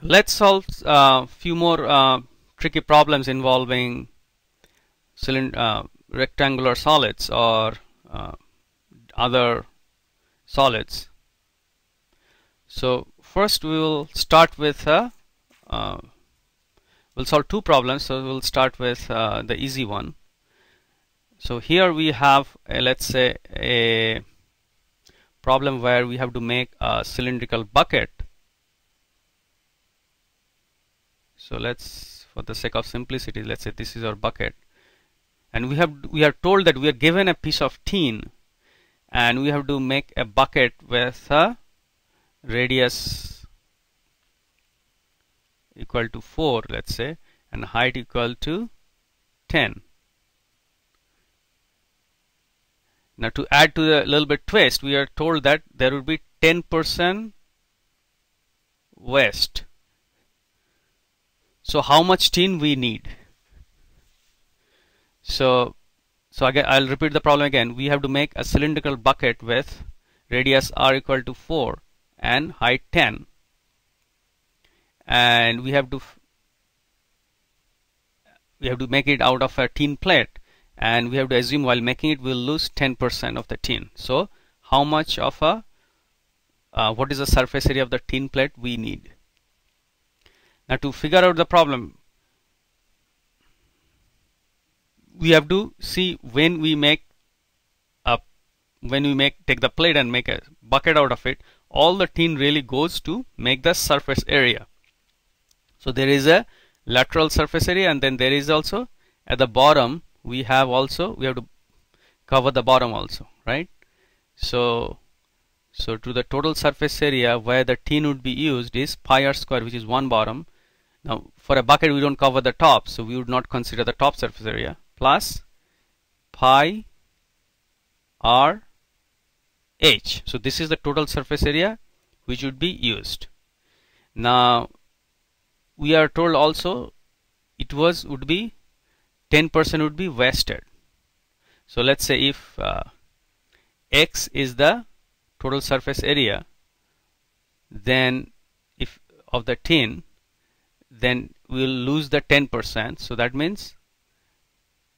Let's solve a few more tricky problems involving rectangular solids or other solids. So first we will start with we'll solve two problems. So we'll start with the easy one. So here we have let's say a problem where we have to make a cylindrical bucket. So let's, for the sake of simplicity, let's say this is our bucket, and we are told that we are given a piece of tin and we have to make a bucket with a radius equal to 4, let's say, and height equal to 10. Now to add to the little bit twist, we are told that there would be 10% waste. So how much tin we need? So again, I'll repeat the problem again. We have to make a cylindrical bucket with radius r equal to 4 and height 10, and we have to make it out of a tin plate, and we have to assume while making it we'll lose 10% of the tin. So how much of a what is the surface area of the tin plate we need? Now to figure out the problem, we have to see when we take the plate and make a bucket out of it, all the tin really goes to make the surface area. So there is a lateral surface area, and then there is also at the bottom we have to cover the bottom also, right? So to the total surface area where the tin would be used is pi r square, which is one bottom. Now for a bucket we don't cover the top, so we would not consider the top surface area, plus pi r h. So this is the total surface area which would be used. Now we are told also it would be 10% would be wasted. So let's say if x is the total surface area, then if of the tin, then we'll lose the 10%. So that means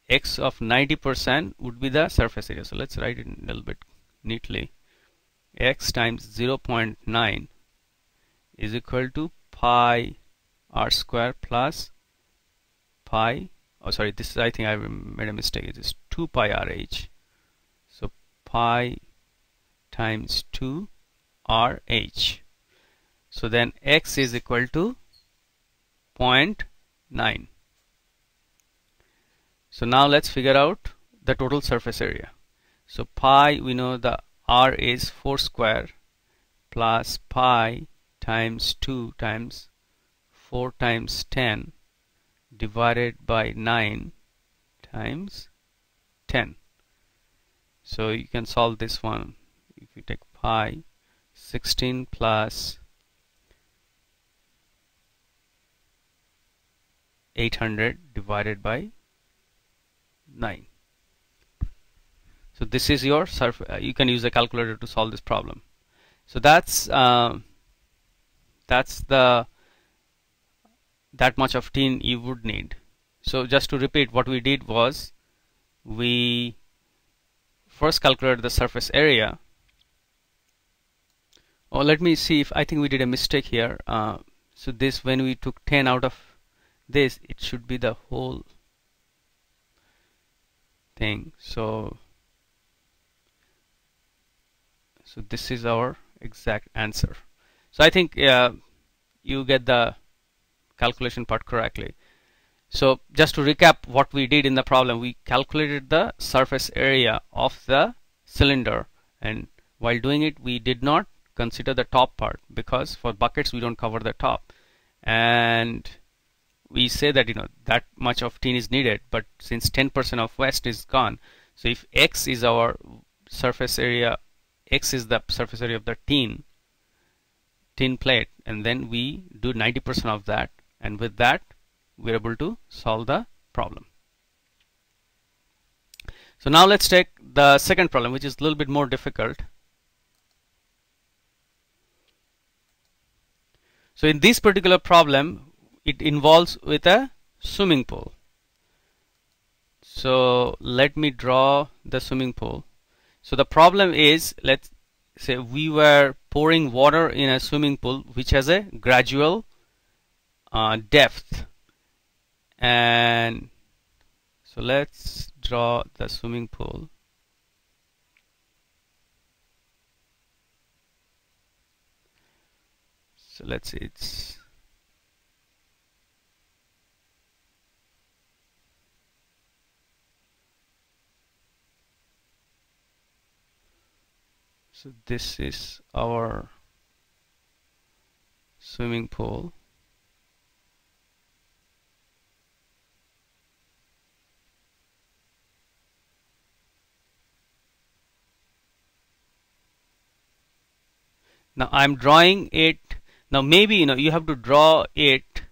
x of 90% would be the surface area. So let's write it a little bit neatly. X times 0.9 is equal to pi r square plus pi, oh sorry, this is, I think I made a mistake, it is 2 pi r h. So pi times 2 r h. So then x is equal to 0.9. So now let's figure out the total surface area. So pi, we know the r is 4 square plus pi times 2 times 4 times 10 divided by 9 times 10. So you can solve this one. If you take pi, 16 plus 800 divided by 9. So this is your surface. You can use a calculator to solve this problem. So that's that much of tin you would need. So just to repeat, what we did was we first calculated the surface area. Oh, let me see if I think we did a mistake here. So this, when we took 10 out of this, it should be the whole thing. So this is our exact answer. So I think you get the calculation part correctly. So just to recap what we did in the problem, we calculated the surface area of the cylinder, and while doing it we did not consider the top part, because for buckets we don't cover the top, and we say that that much of tin is needed, but since 10% of waste is gone, so if x is our surface area, x is the surface area of the tin plate, and then we do 90% of that, and with that we're able to solve the problem. So now let's take the second problem, which is a little bit more difficult. So in this particular problem, it involves with a swimming pool. So let me draw the swimming pool. So the problem is, let's say we were pouring water in a swimming pool which has a gradual depth, and so let's draw the swimming pool. So let's say so this is our swimming pool. Now I'm drawing it. Now maybe you have to draw it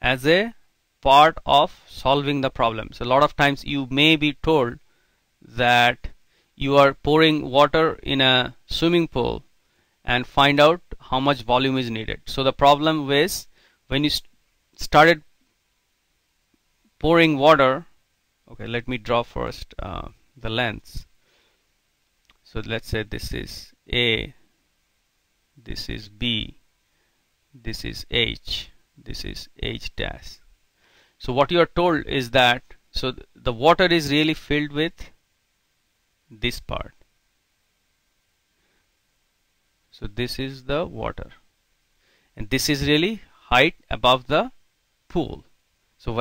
as a part of solving the problem. So a lot of times you may be told that you are pouring water in a swimming pool and find out how much volume is needed. So the problem is, when you started pouring water, okay, let me draw first the lengths. So let's say this is A, this is B, this is H, this is H dash. So what you are told is that, so the water is really filled with this part. So this is the water, and this is really height above the pool. So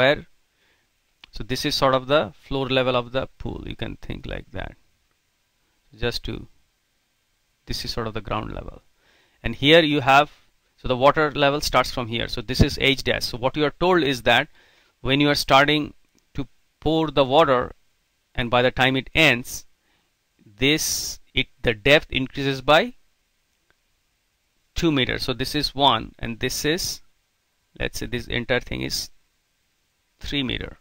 this is sort of the floor level of the pool, you can think like that. This is sort of the ground level, and here you have, so the water level starts from here. So this is H dash. So what you are told is that when you are starting to pour the water, and by the time it ends, the depth increases by 2 meters. So this is 1, and this is, let's say this entire thing is 3 meter.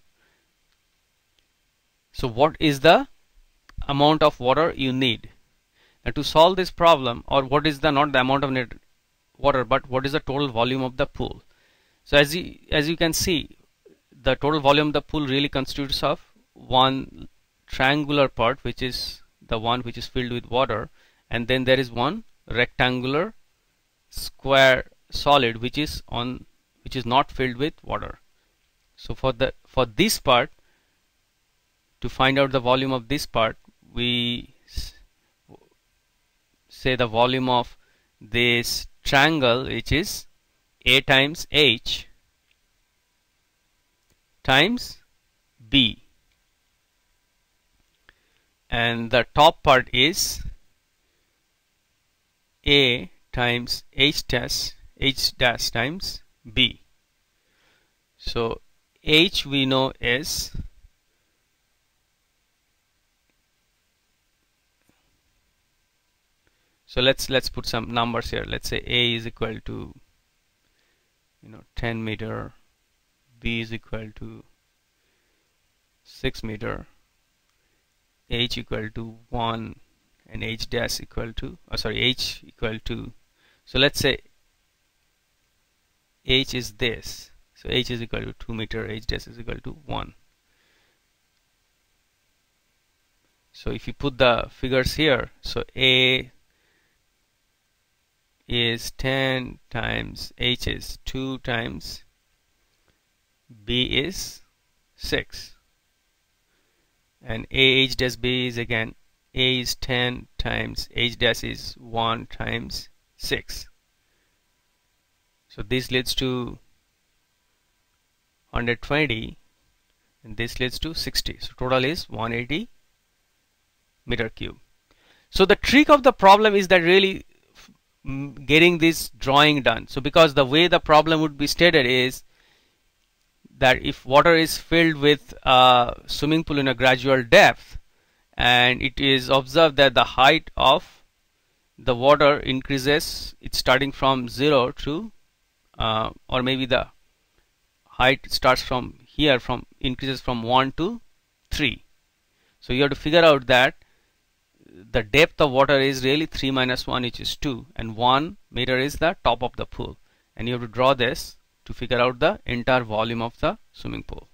So what is the amount of water you need? Now to solve this problem, or what is not the amount of water, but what is the total volume of the pool? So as you can see, the total volume of the pool really constitutes of one triangular part, which is the one which is filled with water, and then there is one rectangular square solid which is not filled with water. So for this part, to find out the volume of this part, we say the volume of this triangle, which is A times H times B, and the top part is A times H dash times B. So H we know is, so let's put some numbers here. Let's say A is equal to 10 meter, B is equal to 6 meter, H equal to 1, and H dash equal to, H equal to, so let's say H is this. So H is equal to 2 meter, H dash is equal to 1. So if you put the figures here, so A is 10 times H is 2 times B is 6, and H dash B is again, A is 10 times H dash is 1 times 6. So this leads to 120, and this leads to 60. So total is 180 meter cube. So the trick of the problem is that really getting this drawing done. So because the way the problem would be stated is that if water is filled with a swimming pool in a gradual depth, and it is observed that the height of the water increases, it's starting from 0 to or maybe the height starts from here, increases from 1 to 3. So you have to figure out that the depth of water is really 3 minus 1, which is 2, and 1 meter is the top of the pool, and you have to draw this to figure out the entire volume of the swimming pool.